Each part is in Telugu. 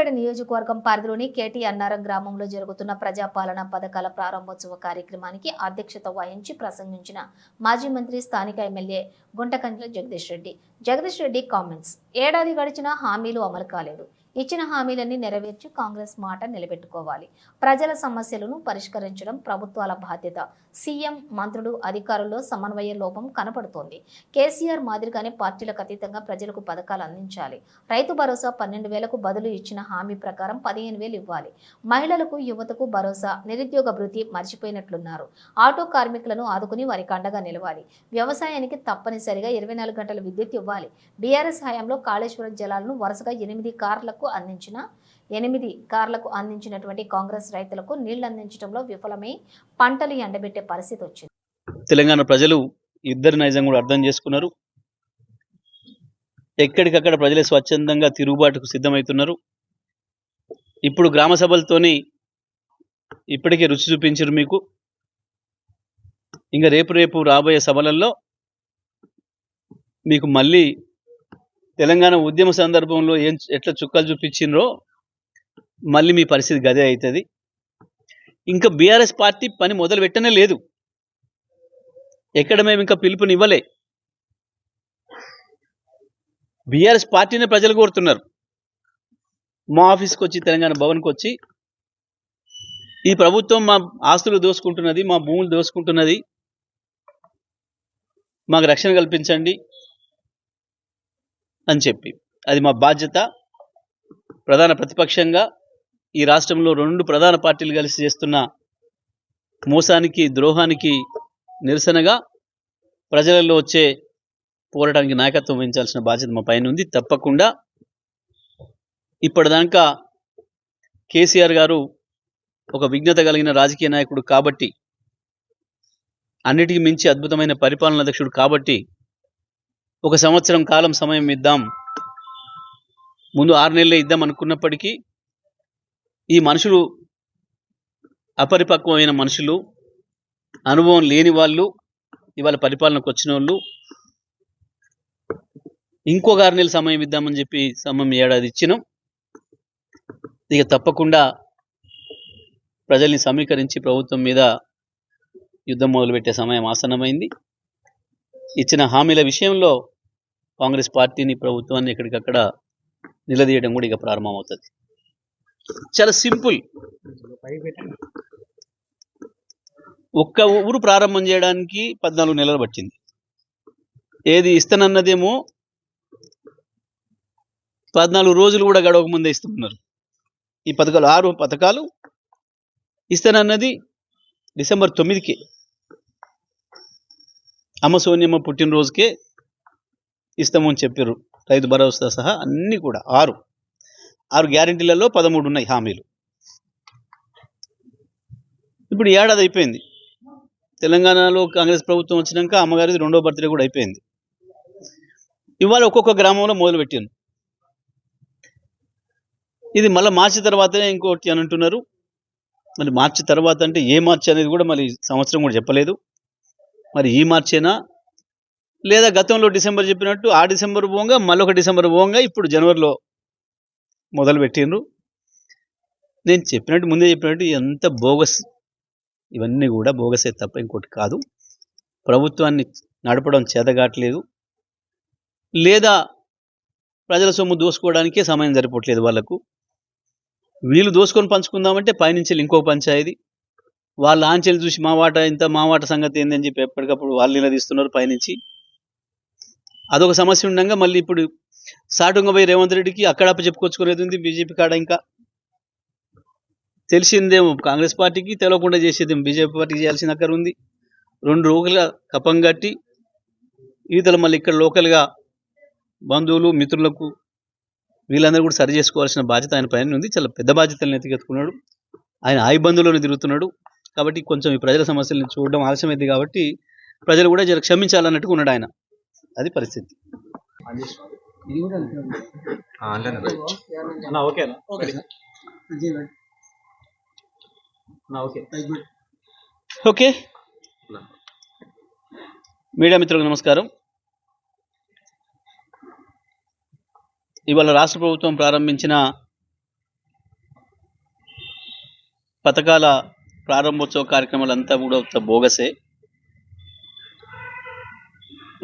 సూర్యాపేట నియోజకవర్గం పరిధిలోని కేటీ అన్నారం గ్రామంలో జరుగుతున్న ప్రజాపాలన పథకాల ప్రారంభోత్సవ కార్యక్రమానికి అధ్యక్షత వహించి ప్రసంగించిన మాజీ మంత్రి స్థానిక ఎమ్మెల్యే గుంటకండ్ల జగదీష్ రెడ్డి కామెంట్స్. ఏడాది గడిచినా హామీలు అమలు కాలేదు. ఇచ్చిన హామీలన్నీ నెరవేర్చి కాంగ్రెస్ మాట నిలబెట్టుకోవాలి. ప్రజల సమస్యలను పరిష్కరించడం ప్రభుత్వాల బాధ్యత. సీఎం, మంత్రులు, అధికారుల్లో సమన్వయ లోపం కనపడుతోంది. కేసీఆర్ మాదిరిగానే పార్టీలకు అతీతంగా ప్రజలకు పథకాలు అందించాలి. రైతు భరోసా 12,000కు బదులు ఇచ్చిన హామీ ప్రకారం 15,000 ఇవ్వాలి. మహిళలకు, యువతకు భరోసా, నిరుద్యోగ భృతి మర్చిపోయినట్లున్నారు. ఆటో కార్మికులను ఆదుకుని వారికి అండగా నిలవాలి. వ్యవసాయానికి తప్పనిసరిగా 24 గంటల విద్యుత్ ఇవ్వాలి. బీఆర్ఎస్ హయాంలో కాళేశ్వరం జలాలను వరుసగా 8 కార్లకు అందించినటువంటి కాంగ్రెస్ రైతులకు నీళ్లు అందించడంలో విఫలమై పంటలు ఎండబెట్టే పరిస్థితి వచ్చింది. తెలంగాణ ప్రజలు ఇద్దరు నైజం కూడా అర్థం చేసుకున్నారు. ఎక్కడికక్కడ ప్రజలే స్వచ్ఛందంగా తిరుగుబాటుకు సిద్ధమవుతున్నారు. ఇప్పుడు గ్రామ సభలతోని ఇప్పటికే రుచి చూపించారు మీకు. ఇంకా రేపు రాబోయే సభలలో మీకు మళ్ళీ తెలంగాణ ఉద్యమ సందర్భంలో ఎట్లా చుక్కలు చూపించినరో మళ్ళీ మీ పరిస్థితి గదే అవుతుంది. ఇంకా బీఆర్ఎస్ పార్టీ పని మొదలు పెట్టనే లేదు. ఎక్కడ మేము ఇంకా పిలుపునివ్వలే. బీఆర్ఎస్ పార్టీని ప్రజలు కోరుతున్నారు. మా ఆఫీస్కి వచ్చి, తెలంగాణ భవన్కి వచ్చి, ఈ ప్రభుత్వం మా ఆస్తులు దోసుకుంటున్నది, మా భూములు దోసుకుంటున్నది, మాకు రక్షణ కల్పించండి అని చెప్పి, అది మా బాధ్యత. ప్రధాన ప్రతిపక్షంగా ఈ రాష్ట్రంలో 2 ప్రధాన పార్టీలు కలిసి చేస్తున్న మోసానికి, ద్రోహానికి నిరసనగా ప్రజలలో వచ్చే పోరాటానికి నాయకత్వం వహించాల్సిన బాధ్యత మా పైన ఉంది. తప్పకుండా ఇప్పటిదాకా కేసీఆర్ గారు ఒక విజ్ఞత కలిగిన రాజకీయ నాయకుడు కాబట్టి, అన్నిటికీ మించి అద్భుతమైన పరిపాలనా అధ్యక్షుడు కాబట్టి, 1 సంవత్సరం కాలం సమయం ఇద్దాం, ముందు 6 నెలలే ఇద్దాం అనుకున్నప్పటికీ ఈ మనుషులు అపరిపక్వమైన మనుషులు, అనుభవం లేని వాళ్ళు, ఇవాళ పరిపాలనకు వచ్చిన వాళ్ళు ఇంకొక 6 నెలల సమయం ఇద్దామని చెప్పి సమయం ఏడాది ఇచ్చినాం. ఇక తప్పకుండా ప్రజల్ని సమీకరించి ప్రభుత్వం మీద యుద్ధం మొదలుపెట్టే సమయం ఆసన్నమైంది. ఇచ్చిన హామీల విషయంలో కాంగ్రెస్ పార్టీని, ప్రభుత్వాన్ని ఎక్కడికక్కడ నిలదీయడం కూడా ఇక ప్రారంభమవుతుంది. చాలా సింపుల్. ఒక్క ఊరు ప్రారంభం చేయడానికి 14 నెలలు పట్టింది. ఏది ఇస్తానన్నదేమో 14 రోజులు కూడా గడవక ముందే ఇస్తున్నారు. ఈ పథకాలు 6 పథకాలు ఇస్తానన్నది డిసెంబర్ 9కే, అమ్మ సోనియమ్మ పుట్టినరోజుకే ఇస్తామని చెప్పారు. రైతు భరోసా సహా అన్నీ కూడా 6 గ్యారెంటీలలో 13 ఉన్నాయి హామీలు. ఇప్పుడు ఏడాది అయిపోయింది. తెలంగాణలో కాంగ్రెస్ ప్రభుత్వం వచ్చినాక అమ్మగారిది 2వ బర్త్డే కూడా అయిపోయింది. ఇవాళ ఒక్కొక్క గ్రామంలో మొదలుపెట్టాను. ఇది మళ్ళీ మార్చి తర్వాతనే ఇంకోటి అని అంటున్నారు. మరి మార్చి తర్వాత అంటే ఏ మార్చి అనేది కూడా మరి సంవత్సరం కూడా చెప్పలేదు. మరి ఈ మార్చేనా, లేదా గతంలో డిసెంబర్ చెప్పినట్టు ఆ డిసెంబర్ పోగా మళ్ళొక డిసెంబర్ పోగా ఇప్పుడు జనవరిలో మొదలు పెట్టిండ్రు. నేను చెప్పినట్టు, ముందే చెప్పినట్టు ఎంత బోగస్, ఇవన్నీ కూడా బోగసే తప్ప ఇంకోటి కాదు. ప్రభుత్వాన్ని నడపడం చేతగాట్లేదు, లేదా ప్రజల సొమ్ము దోసుకోవడానికే సమయం సరిపోవట్లేదు వాళ్ళకు. వీళ్ళు దోసుకొని పంచుకుందామంటే పైనుంచి ఇంకో పంచాయతీ, వాళ్ళ ఆంచెలు చూసి మా వాటా సంగతి ఏందని చెప్పి ఎప్పటికప్పుడు వాళ్ళు నిలదీస్తున్నారు పైనుంచి. అదొక సమస్య ఉండగా మళ్ళీ ఇప్పుడు సాటుంగా పోయి రేవంత్ రెడ్డికి అక్కడ చెప్పుకొచ్చుకునేది ఉంది. బీజేపీ కాడ ఇంకా తెలిసిందేమో కాంగ్రెస్ పార్టీకి, తెలవకుండా చేసేదేమో బీజేపీ పార్టీకి చేయాల్సిన అక్కర ఉంది. 2 రోజులుగా కపం కట్టి ఈతలు మళ్ళీ ఇక్కడ లోకల్గా బంధువులు, మిత్రులకు వీళ్ళందరూ కూడా సరి చేసుకోవాల్సిన బాధ్యత ఆయన పైన ఉంది. చాలా పెద్ద బాధ్యతలను ఎత్తుకెత్తుకున్నాడు. ఆయన ఆ ఇబ్బందుల్లోనే తిరుగుతున్నాడు. కాబట్టి కొంచెం ఈ ప్రజల సమస్యలను చూడడం ఆలస్యమైంది. కాబట్టి ప్రజలు కూడా జర క్షమించాలన్నట్టుగా ఉన్నాడు ఆయన. అది పరిస్థితి. ఓకే, మీడియా మిత్రులకు నమస్కారం. ఇవాళ రాష్ట్ర ప్రభుత్వం ప్రారంభించిన పథకాల ప్రారంభోత్సవ కార్యక్రమాలంతా కూడా ఒక బోగసే.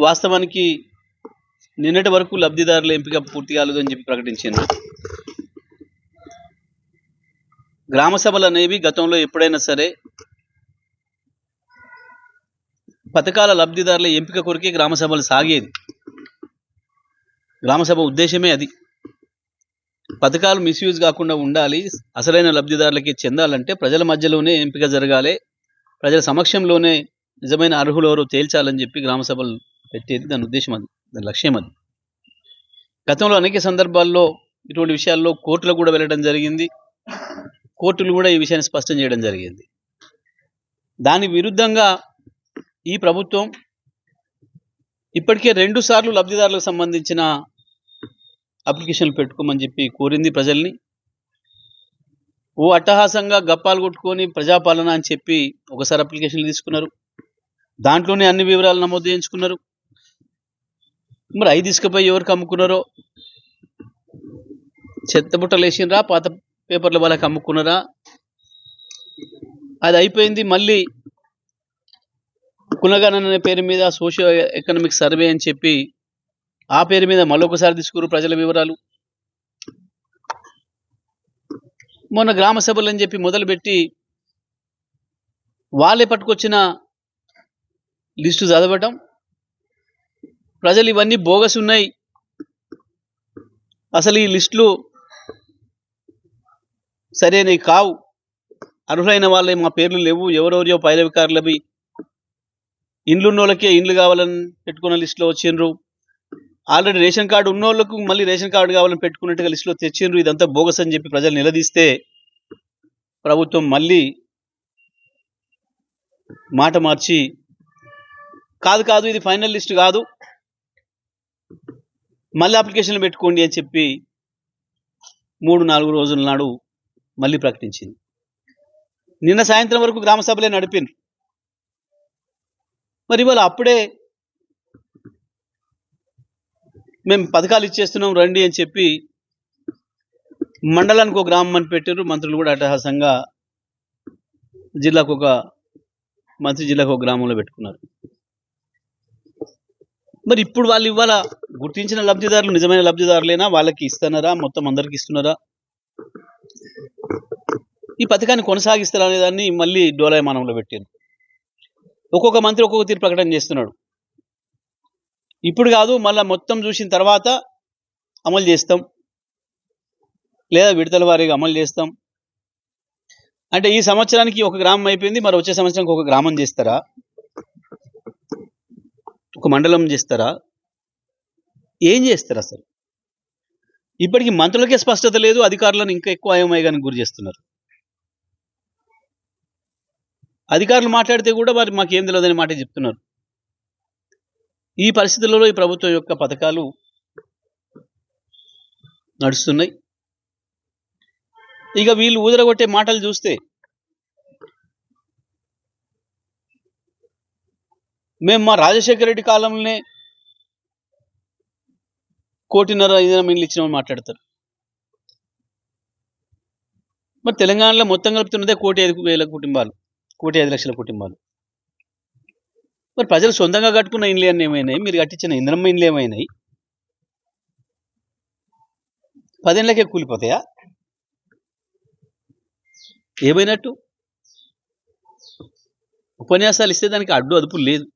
వాస్తవానికి నిన్నటి వరకు లబ్ధిదారుల ఎంపిక పూర్తి కాలేదని చెప్పి ప్రకటించారు. గ్రామ సభలు అనేవి గతంలో ఎప్పుడైనా సరే పథకాల లబ్ధిదారుల ఎంపిక కొరకే గ్రామ సభలు సాగేది. గ్రామ సభ ఉద్దేశమే అది. పథకాలు మిస్యూజ్ కాకుండా ఉండాలి, అసలైన లబ్ధిదారులకి చెందాలంటే ప్రజల మధ్యలోనే ఎంపిక జరగాలి, ప్రజల సమక్షంలోనే నిజమైన అర్హులు ఎవరో తేల్చాలని చెప్పి గ్రామ సభలు పెట్టేది. దాని ఉద్దేశం అది, దాని లక్ష్యం అది. గతంలో అనేక సందర్భాల్లో ఇటువంటి విషయాల్లో కోర్టులకు కూడా వెళ్ళడం జరిగింది. కోర్టులు కూడా ఈ విషయాన్ని స్పష్టం చేయడం జరిగింది. దాని విరుద్ధంగా ఈ ప్రభుత్వం ఇప్పటికే 2 సార్లు లబ్ధిదారులకు సంబంధించిన అప్లికేషన్లు పెట్టుకోమని చెప్పి కోరింది ప్రజల్ని. ఓ అట్టహాసంగా గప్పాలు కొట్టుకొని ప్రజాపాలన అని చెప్పి ఒకసారి అప్లికేషన్లు తీసుకున్నారు. దాంట్లోనే అన్ని వివరాలు నమోదు చేయించుకున్నారు. మరి అవి తీసుకుపోయి ఎవరికి అమ్ముకున్నారో, చెత్తబుట్టలు వేసినరా, పాత పేపర్ల వాళ్ళకి అమ్ముకున్నారా, అది అయిపోయింది. మళ్ళీ కులగణన అనే పేరు మీద సోషియో ఎకనామిక్ సర్వే అని చెప్పి ఆ పేరు మీద మళ్ళొకసారి తీసుకున్నారు ప్రజల వివరాలు. మొన్న గ్రామ సభలు అని చెప్పి మొదలుపెట్టి వాళ్ళే పట్టుకొచ్చిన లిస్టు చదవటం, ప్రజలు ఇవన్నీ బోగస్ ఉన్నాయి, అసలు ఈ లిస్టులు సరైనవి కావు, అర్హులైన వాళ్ళే మా పేర్లు లేవు, ఎవరెవరియో పైరవికారులవి ఇండ్లున్నోళ్ళకే ఇండ్లు కావాలని పెట్టుకున్న లిస్టులో వచ్చిండ్రు, ఆల్రెడీ రేషన్ కార్డు ఉన్నోళ్ళకు మళ్ళీ రేషన్ కార్డు కావాలని పెట్టుకున్నట్టుగా లిస్టులో తెచ్చిండ్రు. ఇదంతా బోగస్ అని చెప్పి ప్రజలు నిలదీస్తే ప్రభుత్వం మళ్ళీ మాట మార్చి కాదు ఇది ఫైనల్ లిస్ట్ కాదు, మళ్ళీ అప్లికేషన్లు పెట్టుకోండి అని చెప్పి 3-4 రోజుల నాడు మళ్ళీ ప్రకటించింది. నిన్న సాయంత్రం వరకు గ్రామ సభలే నడిపిండ్రు. మరి ఇవాళ అప్పుడే మేము పథకాలు ఇచ్చేస్తున్నాం రండి అని చెప్పి మండలానికి ఒక గ్రామం అని పెట్టారు. మంత్రులు కూడా అట్టహాసంగా జిల్లాకు ఒక మంత్రి, జిల్లాకు ఒక గ్రామంలో పెట్టుకున్నారు. మరి ఇప్పుడు వాళ్ళు ఇవాళ గుర్తించిన లబ్ధిదారులు నిజమైన లబ్ధిదారులేనా, వాళ్ళకి ఇస్తున్నారా, మొత్తం అందరికి ఇస్తున్నారా, ఈ పథకాన్ని కొనసాగిస్తారా అనే దాన్ని మళ్ళీ డోలాయమానంలో పెట్టారు. ఒక్కొక్క మంత్రి ఒక్కొక్క తీరు ప్రకటన చేస్తున్నాడు. ఇప్పుడు కాదు, మళ్ళీ మొత్తం చూసిన తర్వాత అమలు చేస్తాం, లేదా విడతల వారీగా అమలు చేస్తాం. అంటే ఈ సంవత్సరానికి ఒక గ్రామం అయిపోయింది, మరి వచ్చే సంవత్సరానికి ఒక గ్రామం చేస్తారా, ఒక మండలం చేస్తారా, ఏం చేస్తారు అసలు? ఇప్పటికీ మంత్రులకే స్పష్టత లేదు, అధికారులను ఇంకా ఎక్కువ అయోమయానికి గురి చేస్తున్నారు. అధికారులు మాట్లాడితే కూడా మరి మాకేం తెలియదని మాట చెప్తున్నారు. ఈ పరిస్థితులలో ఈ ప్రభుత్వం యొక్క పథకాలు నడుస్తున్నాయి. ఇక వీళ్ళు ఊదరగొట్టే మాటలు చూస్తే మేము మా రాజశేఖర రెడ్డి కాలంలోనే 1.5 కోటి ఇండ్లు ఇచ్చినామని మాట్లాడతారు. మరి తెలంగాణలో మొత్తం కలుపుతున్నదే 1,05,000 కుటుంబాలు, 1,05,00,000 కుటుంబాలు. మరి ప్రజలు సొంతంగా కట్టుకున్న ఇండ్లు అన్నీ ఏమైనాయి, మీరు కట్టించిన ఇంద్రమ్మ ఇండ్లు ఏమైనాయి, 10 ఏళ్ళకే కూలిపోతాయా, ఏమైనట్టు? ఉపన్యాసాలు ఇస్తే దానికి అడ్డు అదుపు లేదు.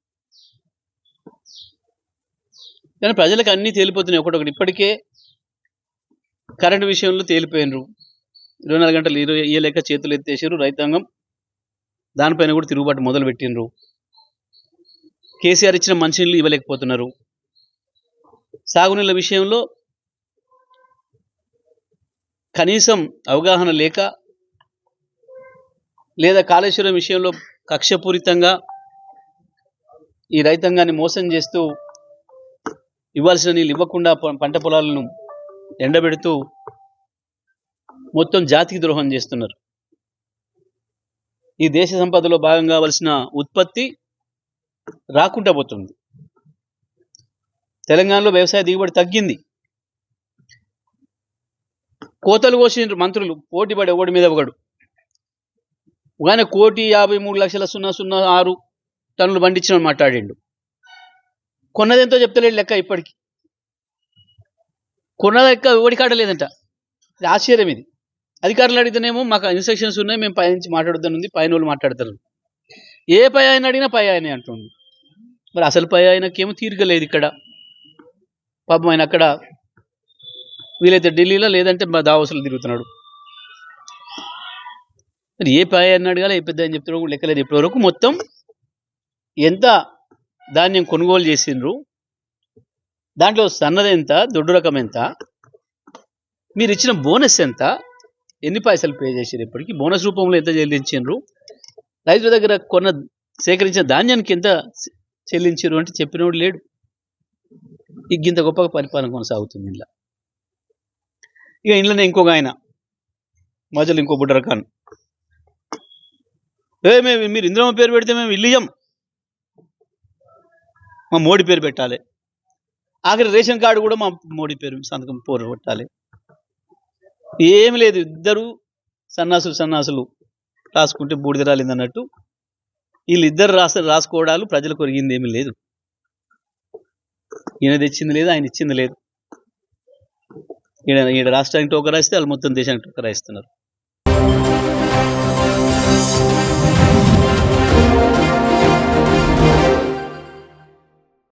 కానీ ప్రజలకు అన్నీ తేలిపోతున్నాయి ఒకటొకటి. ఇప్పటికే కరెంటు విషయంలో తేలిపోయినరు, 24 గంటలు ఇయ్యలేక చేతులు ఎత్తేసారు రైతాంగం. దానిపైన కూడా తిరుగుబాటు మొదలు పెట్టినరు. కేసీఆర్ ఇచ్చిన మంచినీళ్ళు ఇవ్వలేకపోతున్నారు. సాగునీళ్ళ విషయంలో కనీసం అవగాహన లేక, లేదా కాళేశ్వరం విషయంలో కక్షపూరితంగా ఈ రైతాంగాన్ని మోసం చేస్తూ ఇవ్వాల్సిన నీళ్ళు ఇవ్వకుండా పంట పొలాలను ఎండబెడుతూ మొత్తం జాతికి ద్రోహం చేస్తున్నారు. ఈ దేశ సంపదలో భాగం కావలసిన ఉత్పత్తి రాకుండా పోతుంది. తెలంగాణలో వ్యవసాయ దిగుబడి తగ్గింది. కోతలు కోసిన మంత్రులు పోటీపడి ఒకటి మీద ఒకడు. ఆయన 1,53,000,006 టన్నులు పండించిన మాట్లాడిండు. కొన్నదెంతో చెప్తలేడు లెక్క. ఇప్పటికి కొన్న లెక్క ఓడికాడ లేదంట. ఇది ఆశ్చర్యం. ఇది అధికారులు అడిగితేనేమో మాకు ఇన్స్ట్రక్షన్స్ ఉన్నాయి, మేము పై నుంచి మాట్లాడుతాను ఉంది, పైన వాళ్ళు మాట్లాడతారు. ఏ పై ఆయన అడిగినా పై ఆయనే అంటుంది. మరి అసలు పై ఆయనకేమో తీరికలేదు ఇక్కడ. పాపం ఆయన అక్కడ వీలైతే ఢిల్లీలో, లేదంటే దావోసులు తిరుగుతున్నాడు. మరి ఏ పై ఆయన అడగాలి, ఏ పెద్ద అని చెప్తున్నాడు కూడా లెక్కలేదు. ఇప్పటివరకు మొత్తం ఎంత ధాన్యం కొనుగోలు చేసిండ్రు, దాంట్లో సన్నది ఎంత, దొడ్డు రకం ఎంత, మీరు ఇచ్చిన బోనస్ ఎంత, ఎన్ని పైసలు పే చేసారు, ఇప్పటికి బోనస్ రూపంలో ఎంత చెల్లించారు, రైతుల దగ్గర సేకరించిన ధాన్యానికి ఎంత చెల్లించారు అంటే చెప్పినోడు లేడు. ఇంత గొప్పగా పరిపాలన కొనసాగుతుంది ఇలా. ఇక ఇంట్లోనే ఇంకొక ఆయన మధ్యలో ఇంకో బుడ్డ రకాన్ని, మీరు ఇంద్రమ్మ పేరు పెడితే మేము ఇల్లు ఇయ్యం, మా మోడీ పేరు పెట్టాలి, ఆఖరి రేషన్ కార్డు కూడా మా మోడీ పేరు సంతకం పోరు పెట్టాలి. ఏమి లేదు, ఇద్దరు సన్నాసులు రాసుకుంటే బూడిద రాలింది అన్నట్టు వీళ్ళిద్దరు రాసుకోవడాలు ప్రజలకు ఒరిగింది ఏమీ లేదు. ఈయన తెచ్చింది లేదు, ఆయన ఇచ్చింది లేదు. ఈడ రాష్ట్రానికి టోకరా ఇస్తే వాళ్ళు మొత్తం దేశానికి టోకరా ఇస్తున్నారు.